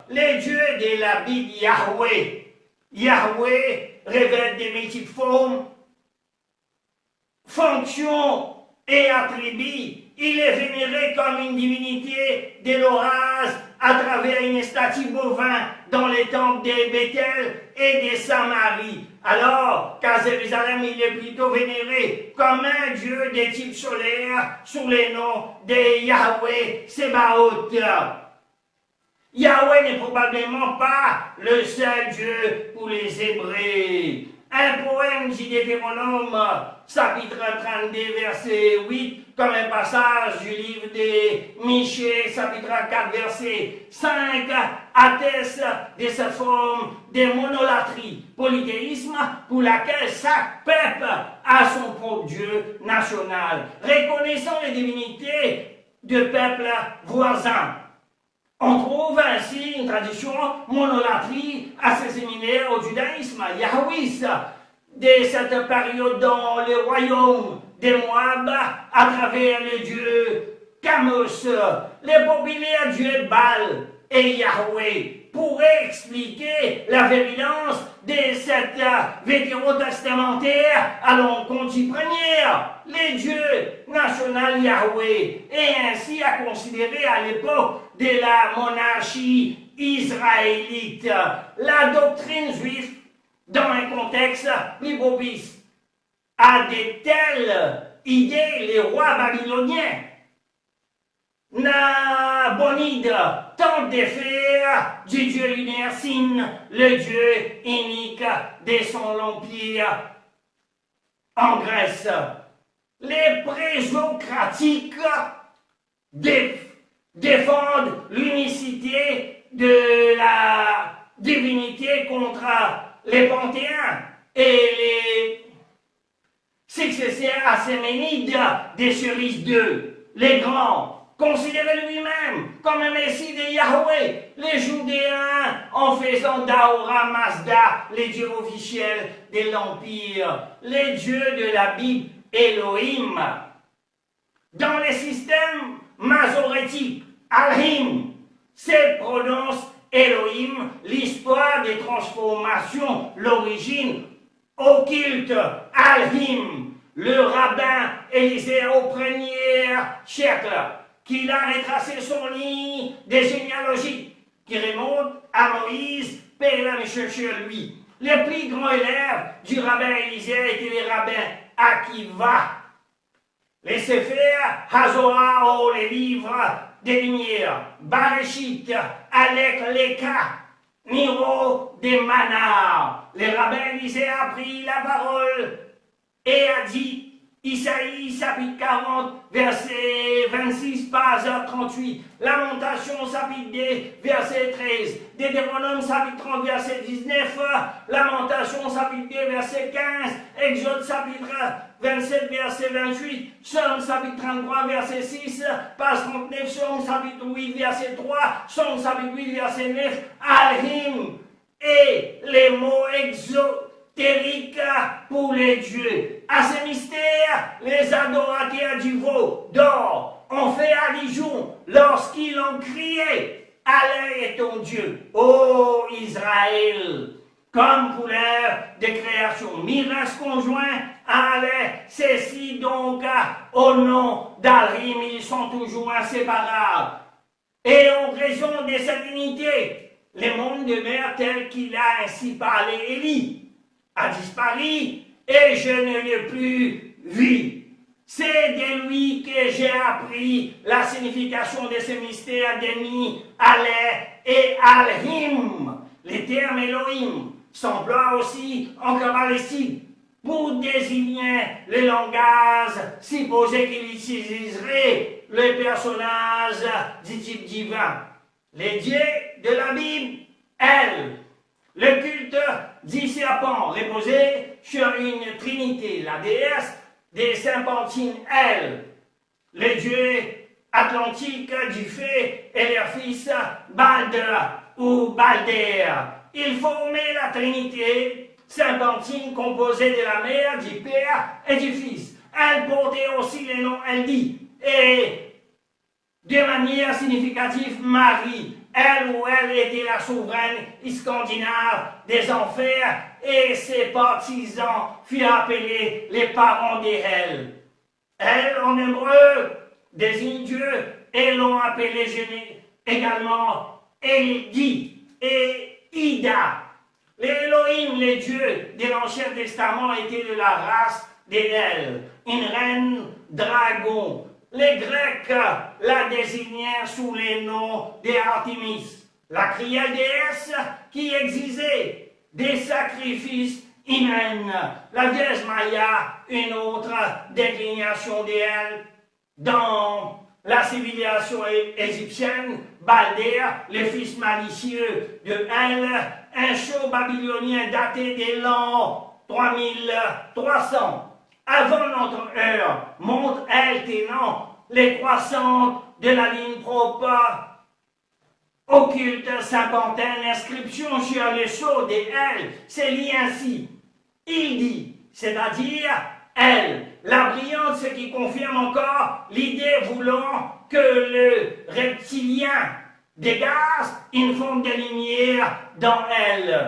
les dieux de la Bible, Yahweh. Yahweh revêt des multiples formes, fonctions et attributs. Il est vénéré comme une divinité de l'orage à travers une statue bovine dans les temples de Bethel et de Samarie. Alors qu'à Jérusalem, il est plutôt vénéré comme un dieu de type solaire sous les noms de Yahweh Sébaoth. Yahweh n'est probablement pas le seul Dieu pour les Hébreux. Un poème du Deutéronome, chapitre 32, verset 8, comme un passage du livre de Michée, chapitre 4, verset 5, atteste de cette forme de monolatrie, polythéisme, pour laquelle chaque peuple a son propre Dieu national, reconnaissant les divinités de peuples voisins. On trouve ainsi une tradition monolatrie assez similaire au judaïsme, yahwiste, de cette période dans le royaume des Moab à travers le dieu Kamos, les populaires dieux Baal et Yahweh pourraient expliquer la virulence de cette vétérotestamentaire à l'encontre du premier, les dieux national Yahweh, et ainsi à considérer à l'époque de la monarchie israélite la doctrine juive dans un contexte plus propice à de telles idées. Les rois babyloniens Nabonide tente de faire du dieu lunaire Sin le dieu unique de son empire en Grèce. Les présocratiques défendent l'unicité de la divinité contre les panthéons et les successeurs achéménides des Céris II, les grands. Considéré lui-même comme un messie de Yahweh, les Judéens en faisant d'Ahura Mazda les dieux officiels de l'Empire, les dieux de la Bible Elohim. Dans les systèmes masorétiques, Alhim se prononce Elohim, l'histoire des transformations, l'origine occulte, Alhim, le rabbin Élisée au premier siècle, qu'il a retracé son ligne de généalogie qui remonte à Moïse, père le chercher lui. Les plus grands élèves du rabbin Élisée étaient les rabbins Akiva, les Séphères, Hazoah, les livres des Lumières, Bareshit, Alec, Leka, Niro, des Manar. Les rabbins Élisée a pris la parole et a dit, Isaïe, chapitre 40, verset 26, page 38. Lamentation, chapitre 2, verset 13. Deutéronome, chapitre 30, verset 19. Lamentation, chapitre 2, verset 15. Exode, chapitre 27, verset 28. Psaume, chapitre 33, verset 6. Page 39, Psaume, chapitre 8, verset 3. Psaume, chapitre 8, verset 9. Alhim et les mots exotériques pour les dieux. À ces mystères, les adorateurs du veau d'or ont fait allusion lorsqu'ils ont crié « Allah est ton Dieu, ô Israël !» Comme pour l'heure de création, mirage conjoint à Allah, ceci donc au nom d'Alhim, ils sont toujours inséparables. Et en raison de cette unité, le monde demeure tel qu'il a ainsi parlé Élie, a disparu et je ne l'ai plus vu. C'est de lui que j'ai appris la signification de ce mystère d'Eni, Allah et Alhim. Les termes Elohim s'emploient aussi en kabbalistique pour désigner le langage supposé qu'il utiliserait le personnage du type divin. Les dieux de la Bible, elle. Le culte du serpent reposait sur une trinité, la déesse des Sympantines, elle, les dieux atlantiques du feu et leur fils Balder ou Balder. Ils formaient la trinité Sympantine composée de la mère, du père et du fils. Elle portait aussi le nom Eldi et de manière significative Marie. elle était la souveraine scandinave des enfers, et ses partisans furent appelés les parents des Hel. Elle, en hébreu, désigne Dieu, et l'ont appelé également Eldi et Ida. Les Elohim, les dieux de l'Ancien Testament, étaient de la race d'Edel, une reine dragon. Les Grecs la désignèrent sous les noms d'Artémis, la cruelle déesse qui exigeait des sacrifices humains. La déesse Maya, une autre déclination d'elle. Dans la civilisation égyptienne, Baldère, le fils malicieux de El, un chau babylonien daté de l'an 3300. Avant notre heure, montre elle tenant les croissantes de la ligne propre occulte serpentine, inscription sur le sceau de elle, c'est lié ainsi. Il dit, c'est-à-dire elle, la brillante, ce qui confirme encore l'idée voulant que le reptilien dégage une forme de lumière dans elle.